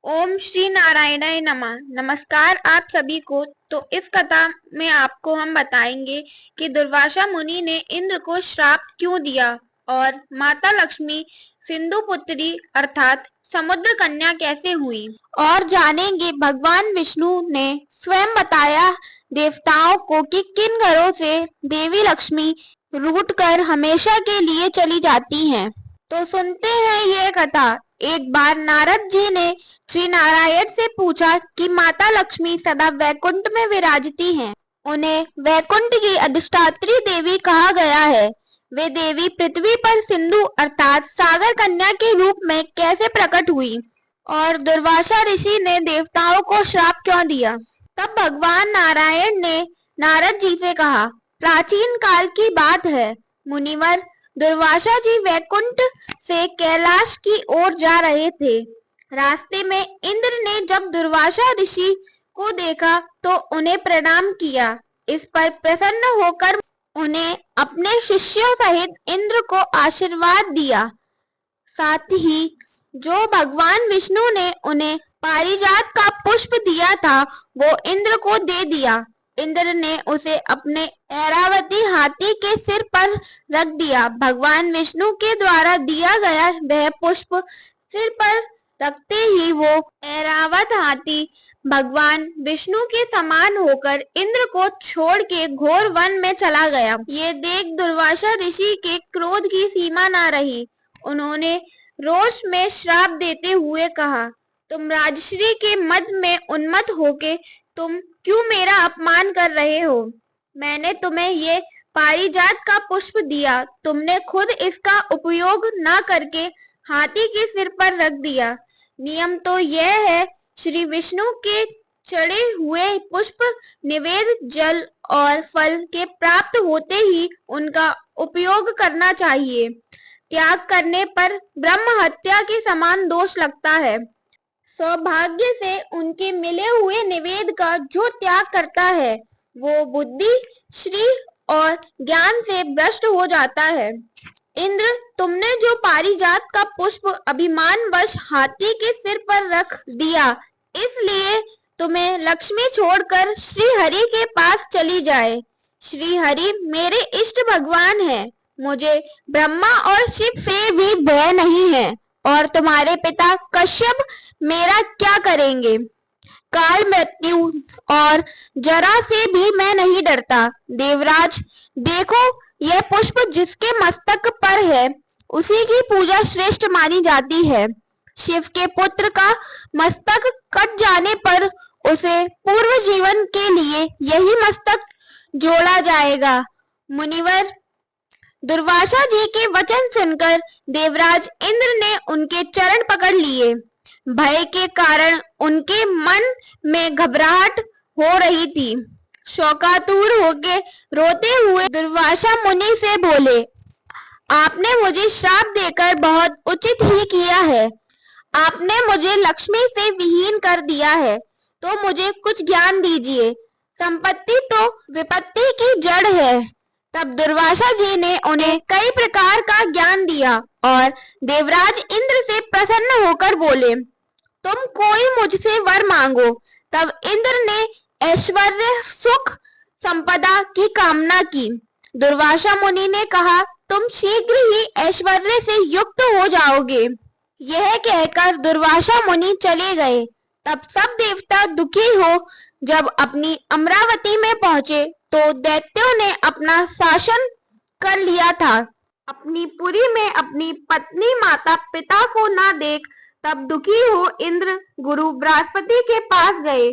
ओम श्री नारायणाय नमः। नमस्कार आप सभी को। तो इस कथा में आपको हम बताएंगे कि दुर्वासा मुनि ने इंद्र को श्राप क्यों दिया और माता लक्ष्मी सिंधु पुत्री अर्थात समुद्र कन्या कैसे हुई, और जानेंगे भगवान विष्णु ने स्वयं बताया देवताओं को कि किन घरों से देवी लक्ष्मी रूठकर हमेशा के लिए चली जाती हैं। तो सुनते हैं ये कथा। एक बार नारद जी ने श्री नारायण से पूछा कि माता लक्ष्मी सदा वैकुंठ में विराजती हैं। उन्हें वैकुंठ की अधिष्ठात्री देवी कहा गया है। वे देवी पृथ्वी पर सिंधु अर्थात सागर कन्या के रूप में कैसे प्रकट हुई और दुर्वासा ऋषि ने देवताओं को श्राप क्यों दिया। तब भगवान नारायण ने नारद जी से कहा, प्राचीन काल की बात है मुनिवर, दुर्वासा जी वैकुंठ से कैलाश की ओर जा रहे थे। रास्ते में इंद्र ने जब दुर्वासा ऋषि को देखा तो उन्हें प्रणाम किया। इस पर प्रसन्न होकर उन्हें अपने शिष्यों सहित इंद्र को आशीर्वाद दिया। साथ ही जो भगवान विष्णु ने उन्हें पारिजात का पुष्प दिया था वो इंद्र को दे दिया। इंद्र ने उसे अपने ऐरावती हाथी के सिर पर रख दिया। भगवान विष्णु के द्वारा दिया गया वह पुष्प सिर पर रखते ही वो ऐरावत हाथी भगवान विष्णु के समान होकर इंद्र को छोड़ के घोर वन में चला गया। ये देख दुर्वासा ऋषि के क्रोध की सीमा न रही। उन्होंने रोष में श्राप देते हुए कहा, तुम राजश्री के मद में उन्मत्त होके तुम क्यों मेरा अपमान कर रहे हो। मैंने तुम्हें ये पारिजात का पुष्प दिया, तुमने खुद इसका उपयोग न करके हाथी के सिर पर रख दिया। नियम तो यह है, श्री विष्णु के चढ़े हुए पुष्प निवेद जल और फल के प्राप्त होते ही उनका उपयोग करना चाहिए। त्याग करने पर ब्रह्म हत्या के समान दोष लगता है। सौभाग्य से उनके मिले हुए निवेद का जो त्याग करता है वो बुद्धि, श्री और ज्ञान से भ्रष्ट हो जाता है। इंद्र, तुमने जो पारिजात का पुष्प अभिमानवश हाथी के सिर पर रख दिया, इसलिए तुम्हें लक्ष्मी छोड़कर श्री हरि के पास चली जाए। श्री हरि मेरे इष्ट भगवान हैं। मुझे ब्रह्मा और शिव से भी भय नहीं है और तुम्हारे पिता कश्यप मेरा क्या करेंगे। काल, मृत्यु और जरा से भी मैं नहीं डरता। देवराज देखो, यह पुष्प जिसके मस्तक पर है उसी की पूजा श्रेष्ठ मानी जाती है। शिव के पुत्र का मस्तक कट जाने पर उसे पूर्व जीवन के लिए यही मस्तक जोड़ा जाएगा। मुनिवर, दुर्वासा जी के वचन सुनकर देवराज इंद्र ने उनके चरण पकड़ लिए। भय के कारण उनके मन में घबराहट हो रही थी। शोकातुर होके रोते हुए दुर्वासा मुनि से बोले, आपने मुझे श्राप देकर बहुत उचित ही किया है। आपने मुझे लक्ष्मी से विहीन कर दिया है, तो मुझे कुछ ज्ञान दीजिए। संपत्ति तो विपत्ति की जड़ है। तब दुर्वासा जी ने उन्हें कई प्रकार का ज्ञान दिया और देवराज इंद्र से प्रसन्न होकर बोले, तुम कोई मुझसे वर मांगो। तब इंद्र ने ऐश्वर्य, सुख, संपदा की कामना की। दुर्वासा मुनि ने कहा, तुम शीघ्र ही ऐश्वर्य से युक्त हो जाओगे। यह कहकर दुर्वासा मुनि चले गए। तब सब देवता दुखी हो जब अपनी अमरावती में पहुंचे तो दैत्यों ने अपना शासन कर लिया था। अपनी पुरी में अपनी पत्नी माता पिता को ना देख तब दुखी हो इंद्र गुरु बृहस्पति के पास गए।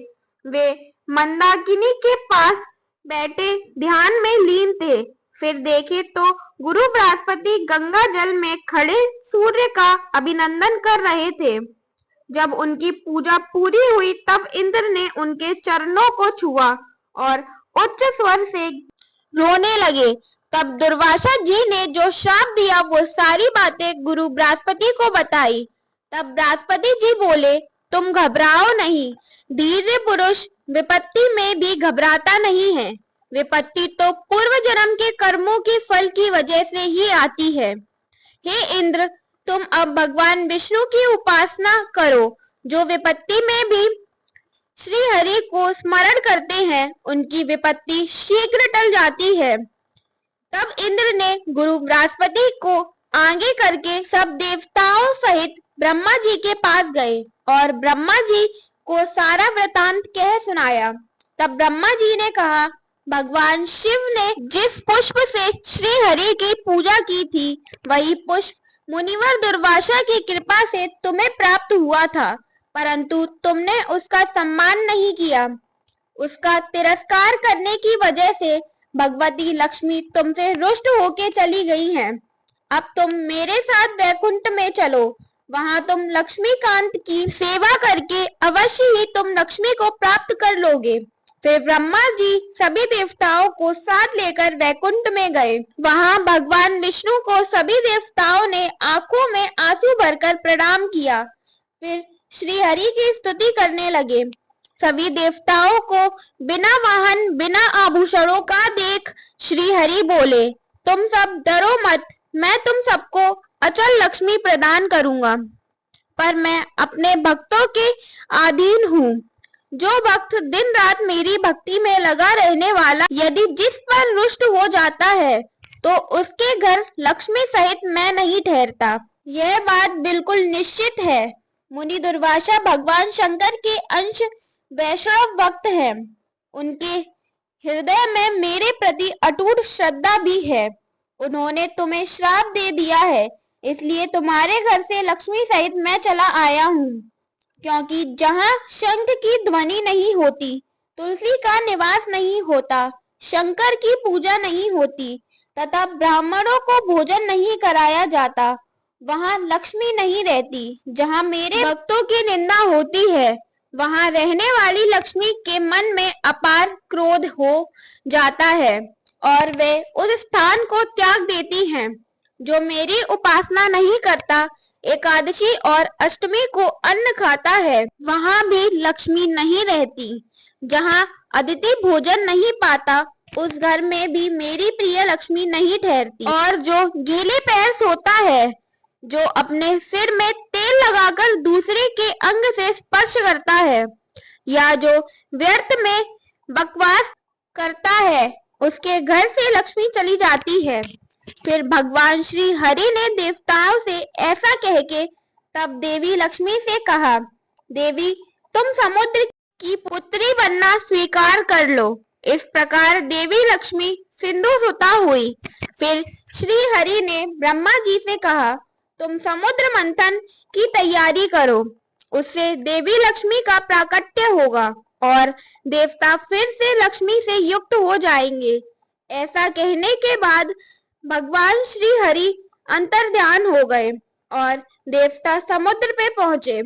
वे मंदाकिनी के पास बैठे ध्यान में लीन थे। फिर देखे तो गुरु बृहस्पति गंगा जल में खड़े सूर्य का अभिनंदन कर रहे थे। जब उनकी पूजा पूरी हुई तब इंद्र ने उनके चरणों को छुआ और उच्च स्वर से रोने लगे। तब दुर्वासा जी ने जो श्राप दिया वो सारी बातें गुरु बृहस्पति को बताई। तब बृहस्पति जी बोले, तुम घबराओ नहीं। धीर्य पुरुष विपत्ति में भी घबराता नहीं है। विपत्ति तो पूर्व जन्म के कर्मों के फल की वजह से ही आती है। हे इंद्र, तुम अब भगवान विष्णु की उपासना करो। जो विपत्ति में भी श्री हरि को स्मरण करते हैं उनकी विपत्ति शीघ्र टल जाती है। तब इंद्र ने गुरु बृहस्पति को आगे करके सब देवताओं सहित ब्रह्मा जी के पास गए और ब्रह्मा जी को सारा वृतांत कह सुनाया। तब ब्रह्मा जी ने कहा, भगवान शिव ने जिस पुष्प से श्री हरि की पूजा की थी वही पुष्प मुनिवर दुर्वासा की कृपा से तुम्हें प्राप्त हुआ था, परंतु तुमने उसका सम्मान नहीं किया। उसका तिरस्कार करने की वजह से भगवती लक्ष्मी तुमसे रुष्ट होके चली गई हैं। अब तुम मेरे साथ वैकुंठ में चलो, वहां तुम लक्ष्मीकांत की सेवा करके अवश्य ही तुम लक्ष्मी को प्राप्त कर लोगे। फिर ब्रह्मा जी सभी देवताओं को साथ लेकर वैकुंठ में गए। वहां भगवान विष्णु को सभी देवताओं ने आंखों में आंसू भरकर प्रणाम किया। फिर श्री हरि की स्तुति करने लगे। सभी देवताओं को बिना वाहन बिना आभूषणों का देख श्री हरि बोले, तुम सब डरो मत, मैं तुम सबको अचल लक्ष्मी प्रदान करूंगा, पर मैं अपने भक्तों के अधीन हूँ। जो भक्त दिन रात मेरी भक्ति में लगा रहने वाला यदि जिस पर रुष्ट हो जाता है तो उसके घर लक्ष्मी सहित मैं नहीं ठहरता। यह बात बिल्कुल निश्चित है। मुनि दुर्वासा भगवान शंकर के अंश वैष्णव भक्त हैं। उनके हृदय में मेरे प्रति अटूट श्रद्धा भी है। उन्होंने तुम्हें श्राप दे दिया है, इसलिए तुम्हारे घर से लक्ष्मी सहित मैं चला आया हूँ। क्योंकि जहाँ शंख की ध्वनि नहीं होती, तुलसी का निवास नहीं होता, शंकर की पूजा नहीं होती तथा ब्राह्मणों को भोजन नहीं कराया जाता, वहाँ लक्ष्मी नहीं रहती। जहाँ मेरे भक्तों की निंदा होती है वहाँ रहने वाली लक्ष्मी के मन में अपार क्रोध हो जाता है और वे उस स्थान को त्याग देती हैं। जो मेरी उपासना नहीं करता, एकादशी और अष्टमी को अन्न खाता है, वहाँ भी लक्ष्मी नहीं रहती। जहाँ अदिति भोजन नहीं पाता, उस घर में भी मेरी प्रिय लक्ष्मी नहीं ठहरती। और जो गीले पैर सोता है, जो अपने सिर में तेल लगाकर दूसरे के अंग से स्पर्श करता है, या जो व्यर्थ में बकवास करता है, उसके घर से लक्ष्मी चली जाती है। फिर भगवान श्री हरि ने देवताओं से ऐसा कह के तब देवी लक्ष्मी से कहा, देवी तुम समुद्र की पुत्री बनना स्वीकार कर लो। इस प्रकार देवी लक्ष्मी सिंधु सुता हुई। फिर श्री हरि ने ब्रह्मा जी से कहा, तुम समुद्र मंथन की तैयारी करो, उससे देवी लक्ष्मी का प्राकट्य होगा और देवता फिर से लक्ष्मी से युक्त हो जाएंगे। ऐसा कहने के बाद भगवान श्री हरि अंतर्ध्यान हो गए और देवता समुद्र पे पहुंचे।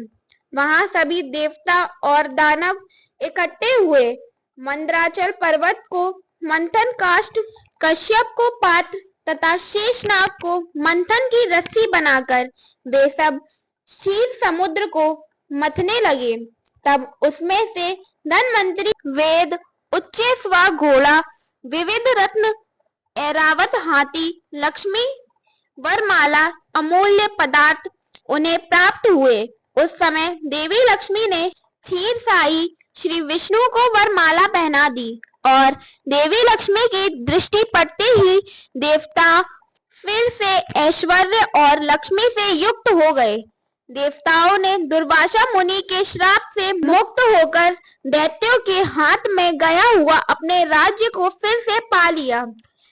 वहां सभी देवता और दानव इकट्ठे हुए। मंदराचल पर्वत को मंथन काष्ठ, कश्यप को पात्र तथा शेषनाग को मंथन की रस्सी बनाकर वे सब क्षीर समुद्र को मथने लगे। तब उसमें से धन्वंतरी, वेद, उच्चैस्वा घोड़ा, विविध रत्न, ऐरावत हाथी, लक्ष्मी, वरमाला, अमूल्य पदार्थ उन्हें प्राप्त हुए। उस समय देवी लक्ष्मी ने क्षीर साई श्री विष्णु को वरमाला पहना दी और देवी लक्ष्मी की दृष्टि पड़ते ही देवता फिर से ऐश्वर्य और लक्ष्मी से युक्त हो गए। देवताओं ने दुर्वासा मुनि के श्राप से मुक्त होकर दैत्यों के हाथ में गया हुआ अपने राज्य को फिर से पा लिया।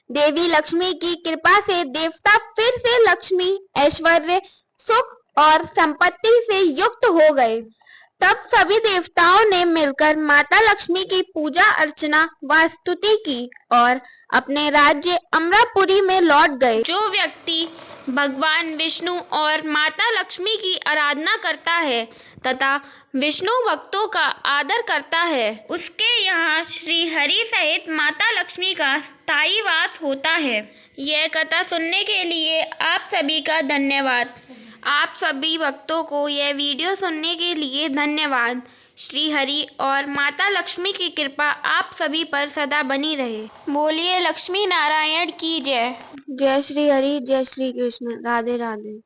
देवी लक्ष्मी की कृपा से देवता फिर से लक्ष्मी, ऐश्वर्य, सुख और संपत्ति से युक्त हो गए। तब सभी देवताओं ने मिलकर माता लक्ष्मी की पूजा अर्चना व स्तुति की और अपने राज्य अमरापुरी में लौट गए। जो व्यक्ति भगवान विष्णु और माता लक्ष्मी की आराधना करता है तथा विष्णु भक्तों का आदर करता है, उसके यहाँ श्री हरि सहित माता लक्ष्मी का स्थायी वास होता है। यह कथा सुनने के लिए आप सभी का धन्यवाद। आप सभी भक्तों को यह वीडियो सुनने के लिए धन्यवाद। श्री हरि और माता लक्ष्मी की कृपा आप सभी पर सदा बनी रहे। बोलिए लक्ष्मी नारायण की जय। जय श्री हरि, जय श्री कृष्ण। राधे राधे।